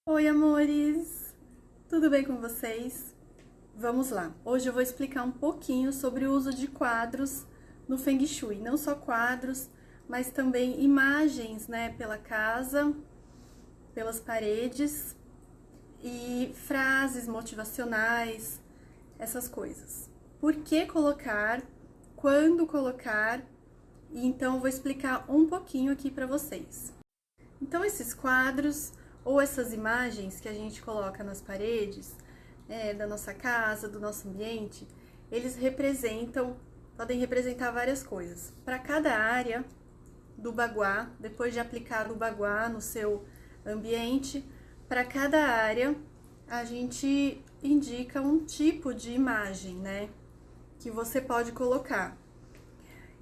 Oi, amores! Tudo bem com vocês? Vamos lá! Hoje eu vou explicar um pouquinho sobre o uso de quadros no Feng Shui. Não só quadros, mas também imagens, né, pela casa, pelas paredes e frases motivacionais, essas coisas. Por que colocar, quando colocar, e então eu vou explicar um pouquinho aqui para vocês. Então, esses quadros ou essas imagens que a gente coloca nas paredes da nossa casa, do nosso ambiente, eles podem representar várias coisas. Para cada área do baguá, depois de aplicar o baguá no seu ambiente, para cada área a gente indica um tipo de imagem, né, que você pode colocar.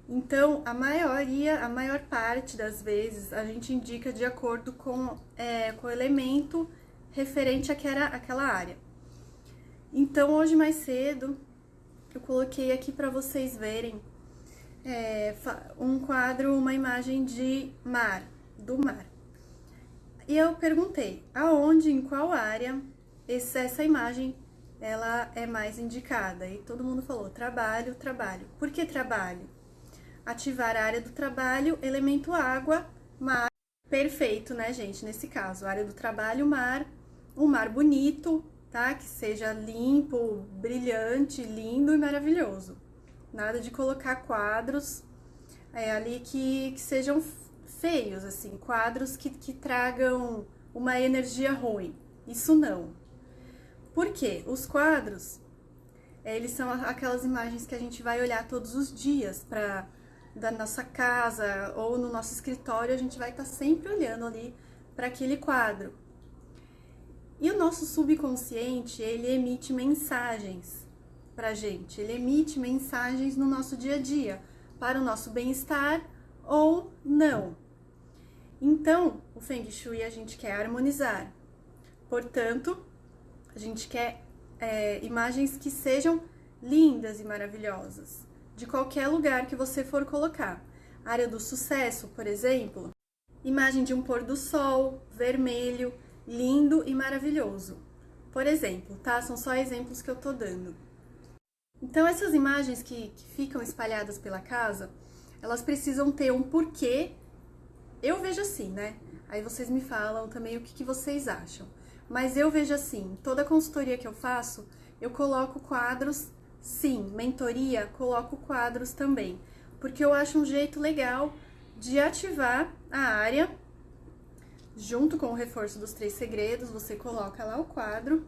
Então, a maior parte das vezes, a gente indica de acordo com o elemento referente àquela área. Então, hoje mais cedo, eu coloquei aqui para vocês verem um quadro, uma imagem de mar, do mar. E eu perguntei, aonde, em qual área, essa imagem ela é mais indicada? E todo mundo falou, trabalho, trabalho. Por que trabalho? Ativar a área do trabalho, elemento água, mar. Perfeito, né, gente? Nesse caso, área do trabalho, mar. Um mar bonito, tá? Que seja limpo, brilhante, lindo e maravilhoso. Nada de colocar quadros ali que sejam feios, assim. Quadros que tragam uma energia ruim. Isso não. Por quê? Os quadros, eles são aquelas imagens que a gente vai olhar todos os dias da nossa casa ou no nosso escritório, a gente vai estar sempre olhando ali para aquele quadro. E o nosso subconsciente, ele emite mensagens pra gente, ele emite mensagens no nosso dia a dia, para o nosso bem-estar ou não. Então, o Feng Shui a gente quer harmonizar. Portanto, a gente quer imagens que sejam lindas e maravilhosas, de qualquer lugar que você for colocar. Área do sucesso, por exemplo, imagem de um pôr do sol, vermelho, lindo e maravilhoso. Por exemplo, tá? São só exemplos que eu tô dando. Então, essas imagens que ficam espalhadas pela casa, elas precisam ter um porquê. Eu vejo assim, né? Aí vocês me falam também o que vocês acham. Mas eu vejo assim, toda consultoria que eu faço, eu coloco quadros. Sim, mentoria, coloco quadros também, porque eu acho um jeito legal de ativar a área, junto com o reforço dos 3 segredos, você coloca lá o quadro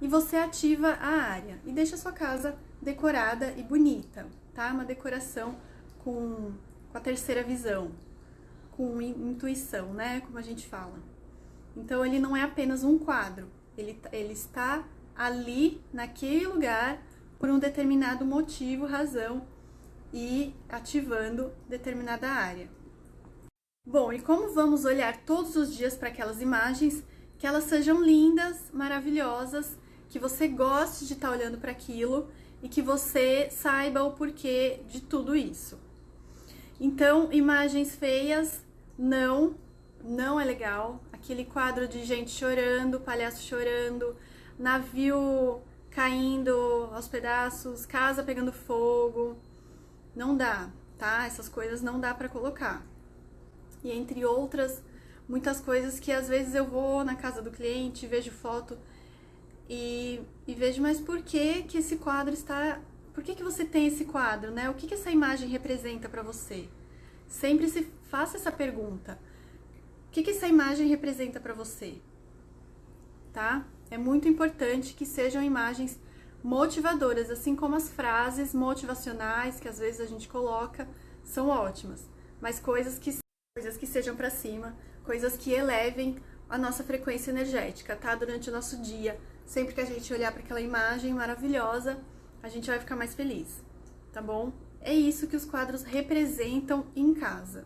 e você ativa a área e deixa a sua casa decorada e bonita, tá? Uma decoração com a terceira visão, com intuição, né? Como a gente fala. Então, ele não é apenas um quadro, ele está ali, naquele lugar, por um determinado motivo, razão, e ativando determinada área. Bom, e como vamos olhar todos os dias para aquelas imagens, que elas sejam lindas, maravilhosas, que você goste de estar olhando para aquilo e que você saiba o porquê de tudo isso. Então, imagens feias, não é legal. Aquele quadro de gente chorando, palhaço chorando, navio caindo aos pedaços, casa pegando fogo, não dá, tá? Essas coisas não dá pra colocar. E entre outras, muitas coisas que às vezes eu vou na casa do cliente, vejo foto e vejo, mas por que esse quadro está... Por que você tem esse quadro, né? O que essa imagem representa pra você? Sempre se faça essa pergunta. O que essa imagem representa pra você? Tá? É muito importante que sejam imagens motivadoras, assim como as frases motivacionais que às vezes a gente coloca, são ótimas. Mas coisas que sejam para cima, coisas que elevem a nossa frequência energética, tá? Durante o nosso dia, sempre que a gente olhar para aquela imagem maravilhosa, a gente vai ficar mais feliz, tá bom? É isso que os quadros representam em casa.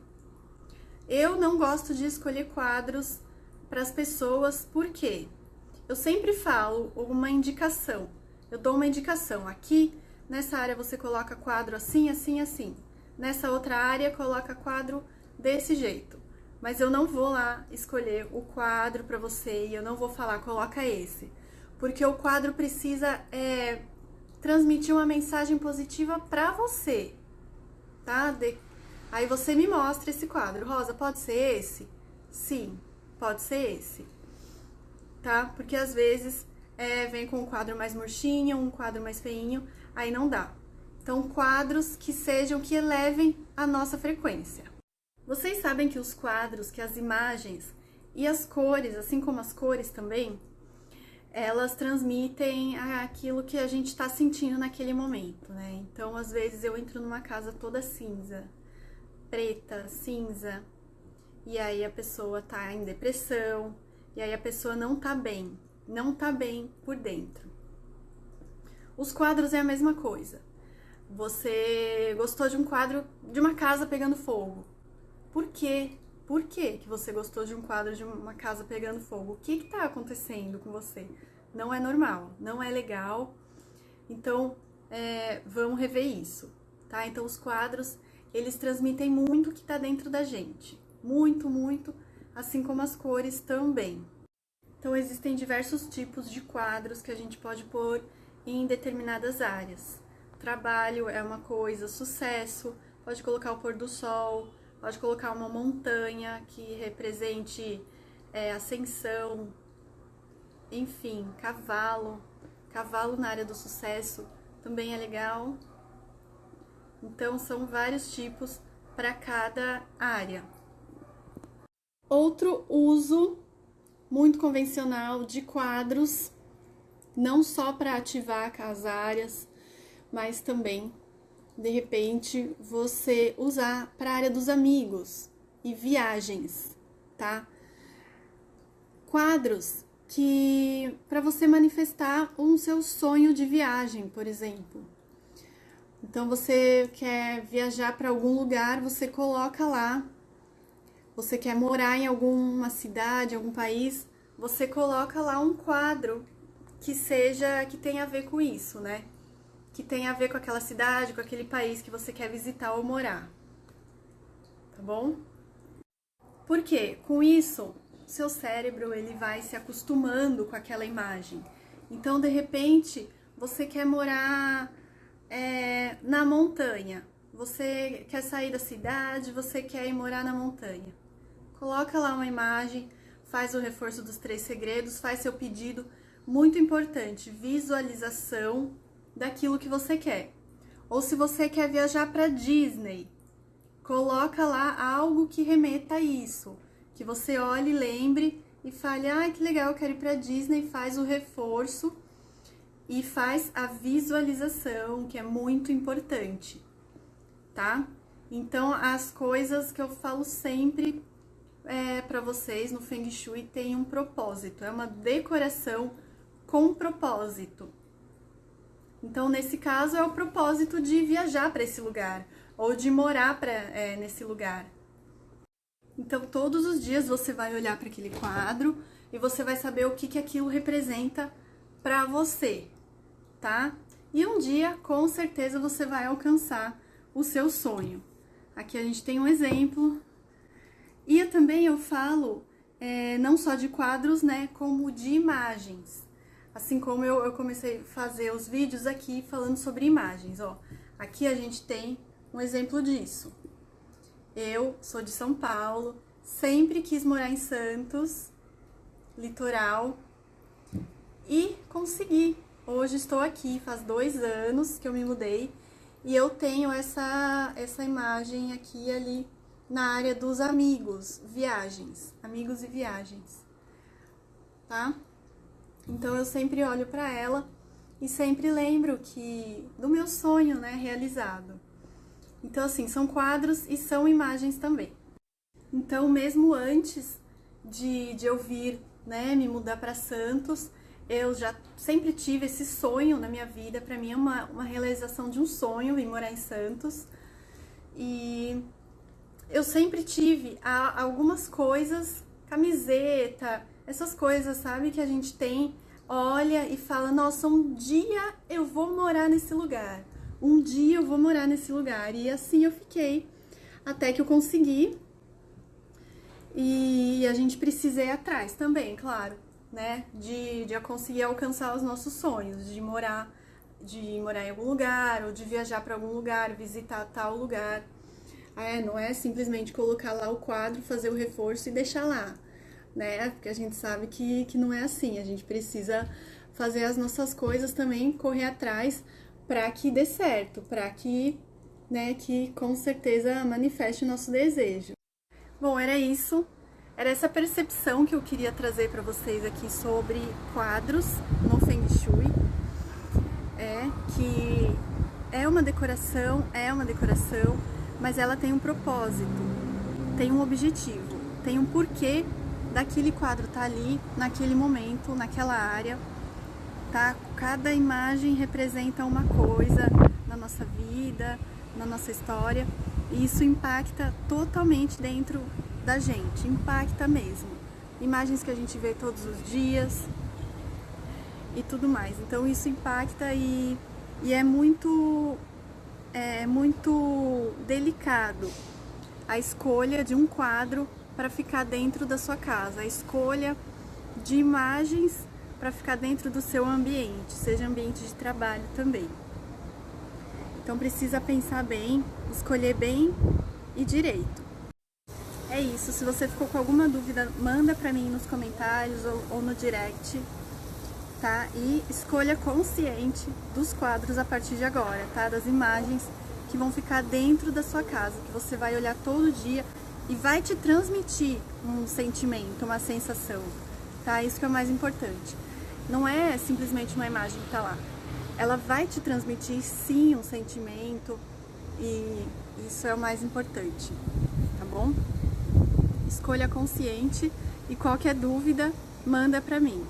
Eu não gosto de escolher quadros para as pessoas, por quê? Eu sempre falo uma indicação. Eu dou uma indicação. Aqui, nessa área, você coloca quadro assim, assim, assim. Nessa outra área, coloca quadro desse jeito. mas eu não vou lá escolher o quadro para você e eu não vou falar, coloca esse. Porque o quadro precisa transmitir uma mensagem positiva para você, tá? Aí você me mostra esse quadro. Rosa, pode ser esse? Sim, pode ser esse, tá? Porque às vezes vem com um quadro mais murchinho, um quadro mais feinho, aí não dá. Então, quadros que elevem a nossa frequência. Vocês sabem que os quadros, que as imagens e as cores, assim como as cores também, elas transmitem aquilo que a gente está sentindo naquele momento, né? Então, às vezes eu entro numa casa toda cinza, preta, cinza, e aí a pessoa tá em depressão, e aí a pessoa não tá bem por dentro. Os quadros é a mesma coisa. Você gostou de um quadro de uma casa pegando fogo. Por quê? Por que você gostou de um quadro de uma casa pegando fogo? O que está acontecendo com você? Não é normal, não é legal. Então, vamos rever isso, tá? Então, os quadros, eles transmitem muito o que está dentro da gente. Muito, muito, assim como as cores também. Então, existem diversos tipos de quadros que a gente pode pôr em determinadas áreas. Trabalho é uma coisa, sucesso, pode colocar o pôr do sol, pode colocar uma montanha que represente ascensão, enfim, cavalo na área do sucesso também é legal. Então, são vários tipos para cada área. Outro uso muito convencional de quadros, não só para ativar as áreas, mas também, de repente, você usar para a área dos amigos e viagens, tá? Quadros que para você manifestar um seu sonho de viagem, por exemplo. Então, você quer viajar para algum lugar, você coloca lá. Você quer morar em alguma cidade, algum país, você coloca lá um quadro que tenha a ver com isso, né? Que tenha a ver com aquela cidade, com aquele país que você quer visitar ou morar. Tá bom? Por quê? Com isso, seu cérebro ele vai se acostumando com aquela imagem. Então, de repente, você quer morar na montanha. Você quer sair da cidade, você quer ir morar na montanha. Coloca lá uma imagem, faz o reforço dos 3 segredos, faz seu pedido. Muito importante, visualização daquilo que você quer. Ou se você quer viajar para Disney, coloca lá algo que remeta a isso. Que você olhe, lembre e fale, que legal, eu quero ir para Disney, faz o reforço e faz a visualização, que é muito importante, tá? Então, as coisas que eu falo sempre para vocês no Feng Shui tem um propósito, é uma decoração com propósito. Então, nesse caso, é o propósito de viajar para esse lugar ou de morar nesse lugar. Então, todos os dias você vai olhar para aquele quadro e você vai saber o que aquilo representa para você, tá? E um dia, com certeza, você vai alcançar o seu sonho. Aqui a gente tem um exemplo. E também eu falo não só de quadros, né, como de imagens. Assim como eu comecei a fazer os vídeos aqui falando sobre imagens, ó. Aqui a gente tem um exemplo disso. Eu sou de São Paulo, sempre quis morar em Santos, litoral, e consegui. Hoje estou aqui, faz 2 anos que eu me mudei, e eu tenho essa imagem aqui e ali na área dos amigos, viagens, amigos e viagens, tá? Então, eu sempre olho para ela e sempre lembro do meu sonho, né, realizado. Então, assim, são quadros e são imagens também. Então, mesmo antes de eu vir, né, me mudar para Santos, eu já sempre tive esse sonho na minha vida. Para mim é uma realização de um sonho vir morar em Santos. E eu sempre tive algumas coisas, camiseta, essas coisas, sabe, que a gente tem, olha e fala, nossa, um dia eu vou morar nesse lugar, um dia eu vou morar nesse lugar. E assim eu fiquei, até que eu consegui. E a gente precisa ir atrás também, claro, né? De conseguir alcançar os nossos sonhos, de morar em algum lugar, ou de viajar para algum lugar, visitar tal lugar. Não é simplesmente colocar lá o quadro, fazer o reforço e deixar lá, né? Porque a gente sabe que não é assim. A gente precisa fazer as nossas coisas também, correr atrás para que dê certo, para que, né, que com certeza manifeste o nosso desejo. Bom, era isso. Era essa percepção que eu queria trazer para vocês aqui sobre quadros no Feng Shui. Que é uma decoração, mas ela tem um propósito, tem um objetivo, tem um porquê daquele quadro tá ali, naquele momento, naquela área, tá? Cada imagem representa uma coisa na nossa vida, na nossa história, e isso impacta totalmente dentro da gente, impacta mesmo. Imagens que a gente vê todos os dias e tudo mais. Então isso impacta e é muito delicado a escolha de um quadro para ficar dentro da sua casa, a escolha de imagens para ficar dentro do seu ambiente, seja ambiente de trabalho também. Então precisa pensar bem, escolher bem e direito. É isso, se você ficou com alguma dúvida, manda para mim nos comentários ou no direct, tá? E escolha consciente dos quadros a partir de agora, tá? Das imagens que vão ficar dentro da sua casa, que você vai olhar todo dia e vai te transmitir um sentimento, uma sensação, tá? Isso que é o mais importante. Não é simplesmente uma imagem que tá lá. Ela vai te transmitir, sim, um sentimento e isso é o mais importante, tá bom? Escolha consciente e qualquer dúvida, manda pra mim.